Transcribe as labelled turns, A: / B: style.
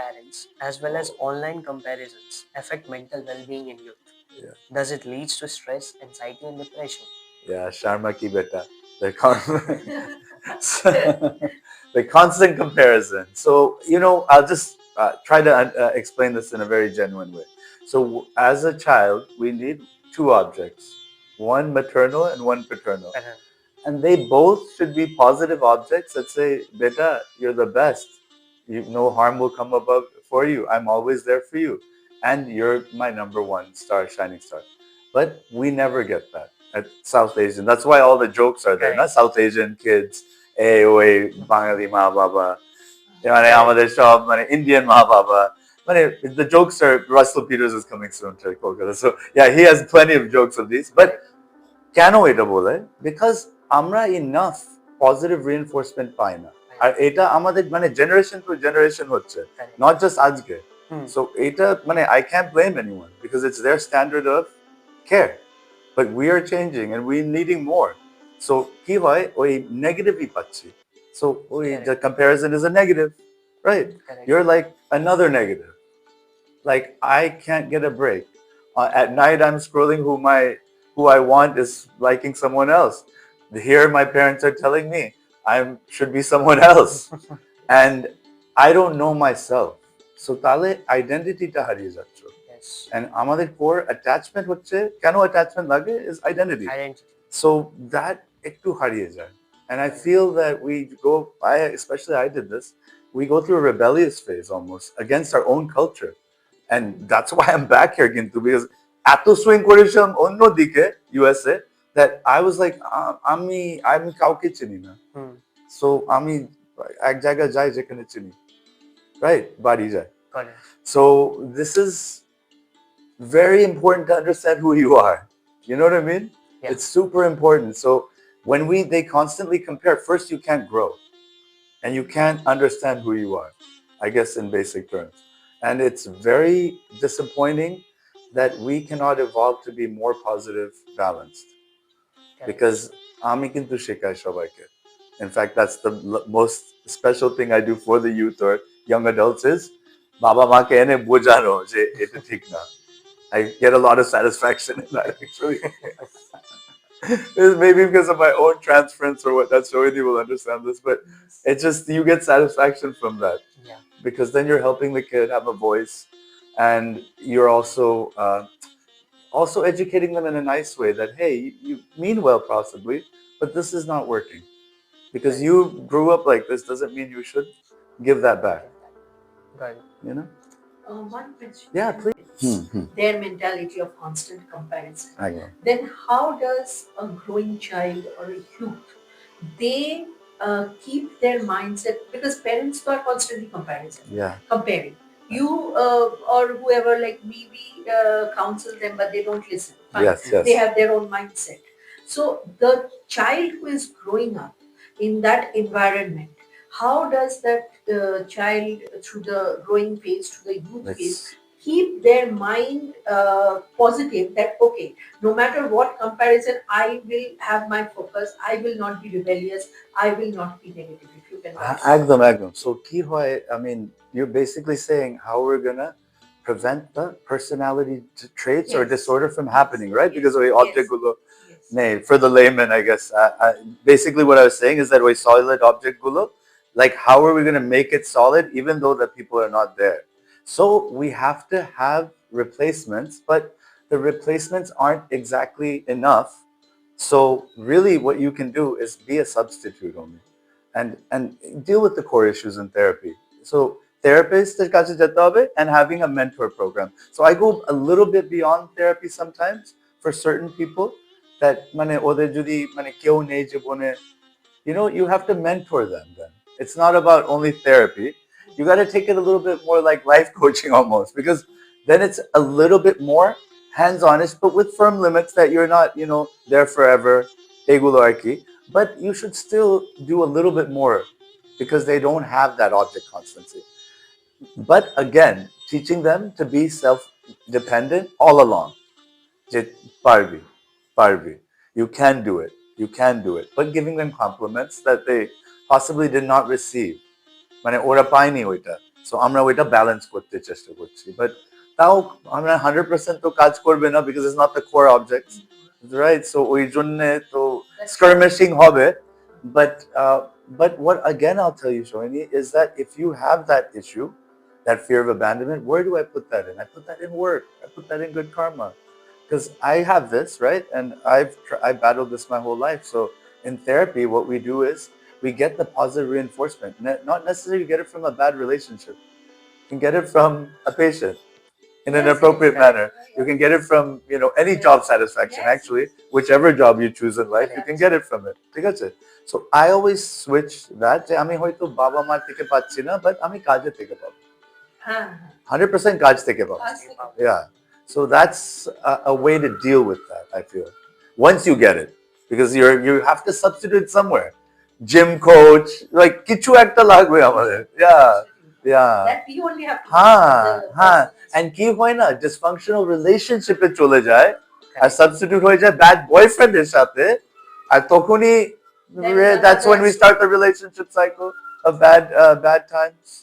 A: Parents as well as online comparisons affect mental well-being in youth?
B: Yeah.
A: Does it lead to stress, anxiety, and depression?
B: Yeah, Sharma ki beta. The, the constant comparison. So, I'll just try to explain this in a very genuine way. So, as a child, we need two objects, one maternal and one paternal. And they both should be positive objects that say, beta, you're the best. No harm will come above for you. I'm always there for you. And you're my number one star, shining star. But we never get that at South Asian. That's why all the jokes are there.
A: Correct.
B: Not South Asian kids, hey, oi, Bangali ma baba. আমাদের সব Indian ma baba. The jokes are, Russell Peters is coming soon to Kolkata. So yeah, he has plenty of jokes of these. But কেন এটা বলে? Because আমরা enough positive reinforcement পাই না। আর এটা আমাদের generation to generation হচ্ছে, not just আজকে। So এটা I can't blame anyone because it's their standard of care. But we are changing and we're needing more. So কি হয় ওই negative-ই পাচ্ছি। So the comparison is a negative, right? You're like another negative. Like I can't get a break. At night I'm scrolling who I want is liking someone else. Here my parents are telling me I should be someone else. And I don't know myself. So তাহলে identity-টা হারিয়ে যাচ্ছে। And আমাদের core attachment হচ্ছে, কেন attachment লাগে is identity. So that একটু হারিয়ে যায়. And I feel that especially I did this, we go through a rebellious phase almost against our own culture. And that's why I'm back here কিন্তু, because এত swing করেছিলাম অন্যদিকে USA that I was like আমি কাউকে চিনি না। So আমি এক জায়গায় যাই যেখানে চিনি, right? বাড়ি যাই। So this is very important to understand who you are. You know what I mean? Yeah. It's super important. So when they constantly compare, first you can't grow and you can't understand who you are, I guess in basic terms. And it's very disappointing that we cannot evolve to be more positive, balanced. Because আমি কিন্তু শেখাই সবাইকে. In fact, that's the most special thing I do for the youth or young adults is বাবা মাকে এনে বোঝানো যে এটা ঠিক না. I get a lot of satisfaction in that actually. Maybe because of my own transference or what, that Sohini will understand this, but it's just you get satisfaction from that. Yeah. Because then you're helping the kid have a voice, and you're also educating them in a nice way that hey, you mean well possibly, but this is not working. Because you grew up like this doesn't mean you should give that back.
A: Right.
B: You know?
C: One question.
B: Yeah, please.
C: Their mentality of constant comparison.
B: I know.
C: Then how does a growing child or a youth, they keep their mindset, because parents are constantly comparing. You or whoever, like we counsel them, but they don't listen. Fine.
B: Yes.
C: They have their own mindset. So the child who is growing up in that environment, how does that child through the growing phase to the youth phase keep their mind positive that okay, no matter what comparison, I will have my focus, I will not be rebellious, I will not be negative, if you can
B: Agdam. So কি হয়, I mean, you're basically saying how we're gonna prevent the personality traits or disorder from happening, right? Because we object gulo for the layman, I guess. Basically what I was saying is that we solid object gulo, like how are we going to make it solid even though the people are not there? So we have to have replacements, but the replacements aren't exactly enough. So really what you can do is be a substitute only and deal with the core issues in therapy. So therapists and having a mentor program. So I go a little bit beyond therapy sometimes for certain people that ওদের যদি কেউ নেই জীবনে, you have to mentor them then. It's not about only therapy. You got to take it a little bit more like life coaching almost, because then it's a little bit more hands-on, but with firm limits that you're not, there forever, but you should still do a little bit more because they don't have that object constancy. But again, teaching them to be self-dependent all along. Parvi, you can do it. But giving them compliments that they possibly did not receive, মানে ওরা পায়নি ওইটা, so আমরা ওইটা balance করতে চেষ্টা করছি, but তাও আমরা 100% তো কাজ করবে না, because it's not the core object, right? So ওই জন্য তো skirmishing হবে, but but what again I'll tell you, Sohini, is that if you have that issue, that fear of abandonment, where do I put that in? I put that in work. I put that in good karma, because I have this, right, and I've battled this my whole life. So in therapy, what we do is we get the positive reinforcement, not necessarily get it from a bad relationship. You can get it from a patient in an appropriate manner. You can get it from, any job satisfaction, actually, whichever job you choose in life, you can get it from it. ঠিক আছে? So I always switch that, যে আমি হয়তো বাবা মা থেকে পাচ্ছি না, but আমি কাজে থেকে পাবো, 100% কাজ থেকে পাবো, yeah. So that's a way to deal with that, I feel, once you get it, because you have to substitute somewhere. Gym coach, like কিছু একটা লাগবে আমাদের, yeah, yeah.
C: That we only have to
B: হ্যাঁ, and কি হয় না, dysfunctional relationship এ চলে যায় আর substitute হয়ে যায় bad boyfriend এর সাথে, আর তখনই that's when we start the relationship cycle of bad times.